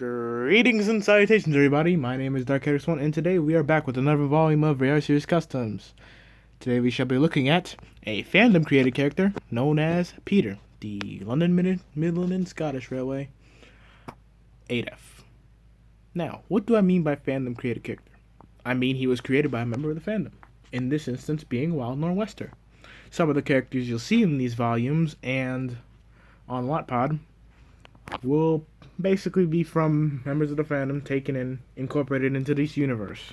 Greetings and salutations, everybody. My name is Dark1, and today we are back with another volume of Rare Series Customs. Today we shall be looking at a fandom-created character known as Peter, the London Midland and Scottish Railway 8F. Now, what do I mean by fandom-created character? I mean he was created by a member of the fandom, in this instance being Wild Nor'Wester. Some of the characters you'll see in these volumes and on Wattpad will basically be from members of the fandom taken and incorporated into this universe.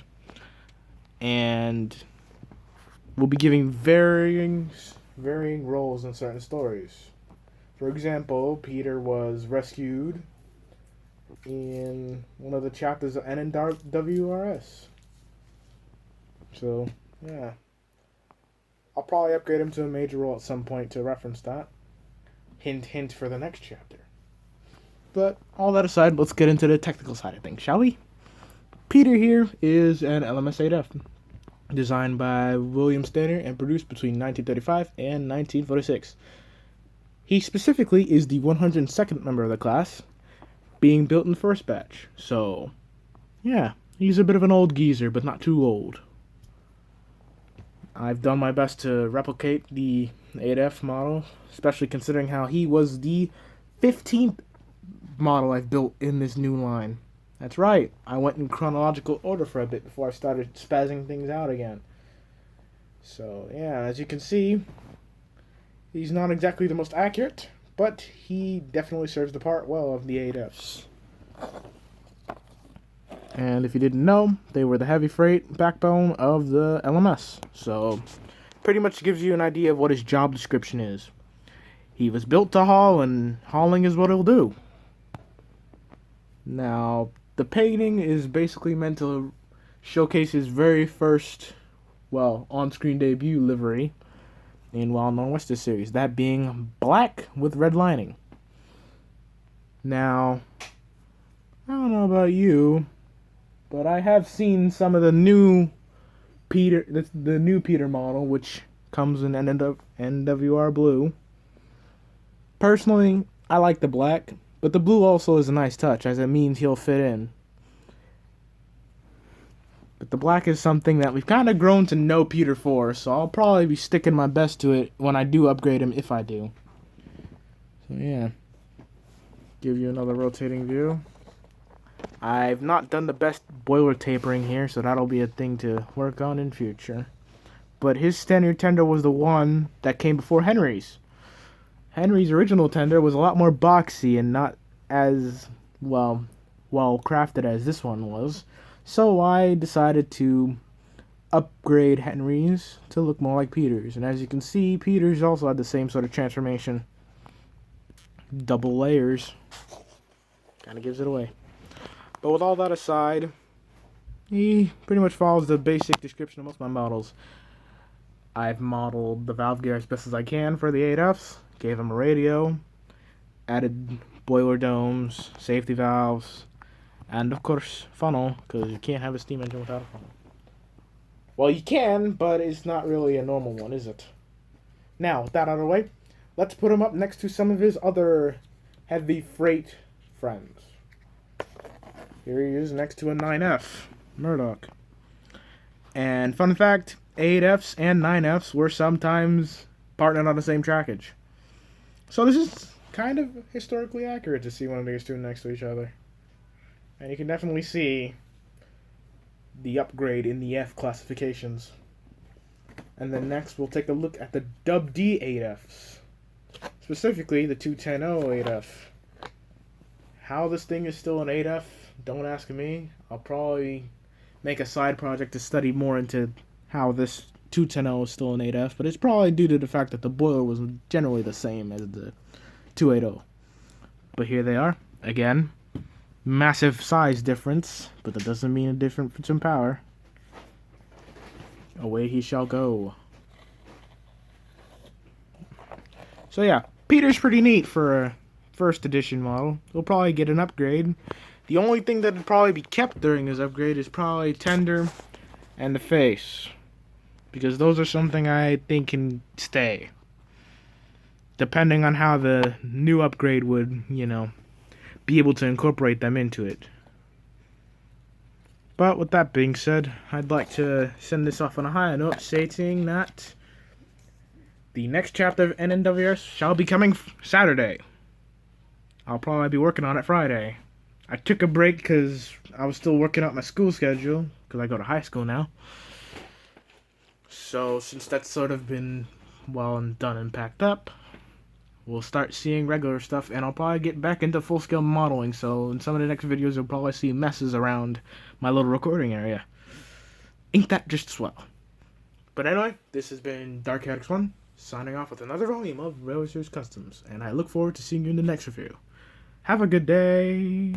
And we'll be giving varying roles in certain stories. For example, Peter was rescued in one of the chapters of RWS. So, yeah. I'll probably upgrade him to a major role at some point to reference that. Hint, hint for the next chapter. But all that aside, let's get into the technical side of things, shall we? Peter here is an LMS 8F, designed by William Stanner and produced between 1935 and 1946. He specifically is the 102nd member of the class, being built in the first batch. So, yeah, he's a bit of an old geezer, but not too old. I've done my best to replicate the 8F model, especially considering how he was the 15th model I've built in this new line. That's right, I went in chronological order for a bit before I started spazzing things out again. So yeah, as you can see, he's not exactly the most accurate, but he definitely serves the part well of the 8Fs. And if you didn't know, they were the heavy freight backbone of the LMS. So pretty much gives you an idea of what his job description is. He was built to haul, and hauling is what he'll do. Now, the painting is basically meant to showcase his very first, on-screen debut livery in Wild Nor'Wester series, that being black with red lining. Now, I don't know about you, but I have seen some of the new Peter, the new Peter model, which comes in NWR blue. Personally, I like the black, but the blue also is a nice touch, as it means he'll fit in. But the black is something that we've kind of grown to know Peter for, so I'll probably be sticking my best to it when I do upgrade him, if I do. So yeah, give you another rotating view. I've not done the best boiler tapering here, so that'll be a thing to work on in future. But his standard tender was the one that came before Henry's. Henry's original tender was a lot more boxy and not as well crafted as this one was. So I decided to upgrade Henry's to look more like Peter's. And as you can see, Peter's also had the same sort of transformation. Double layers. Kind of gives it away. But with all that aside, he pretty much follows the basic description of most of my models. I've modeled the valve gear as best as I can for the 8Fs. Gave him a radio, added boiler domes, safety valves, and of course funnel, because you can't have a steam engine without a funnel. Well, you can, but it's not really a normal one, is it? Now, with that out of the way, let's put him up next to some of his other heavy freight friends. Here he is next to a 9F, Murdoch. And fun fact, 8Fs and 9Fs were sometimes partnered on the same trackage. So this is kind of historically accurate to see one of these two next to each other. And you can definitely see the upgrade in the F classifications. And then next we'll take a look at the Dub D 8Fs. Specifically the 210 8F. How this thing is still an 8F, don't ask me. I'll probably make a side project to study more into how this 210 is still an 8F, but it's probably due to the fact that the boiler was generally the same as the 280. But here they are. Again, massive size difference, but that doesn't mean a difference in power. Away he shall go. So yeah, Peter's pretty neat for a first edition model. He'll probably get an upgrade. The only thing that would probably be kept during his upgrade is probably tender and the face, because those are something I think can stay, depending on how the new upgrade would, be able to incorporate them into it. But with that being said, I'd like to send this off on a higher note, stating that the next chapter of NWS shall be coming Saturday. I'll probably be working on it Friday. I took a break because I was still working out my school schedule, because I go to high school now. So since that's sort of been well and done and packed up, we'll start seeing regular stuff, and I'll probably get back into full-scale modeling, so in some of the next videos you'll probably see messes around my little recording area. Ain't that just swell? But anyway, this has been DarkHadix1, signing off with another volume of RWS Customs, and I look forward to seeing you in the next review. Have a good day!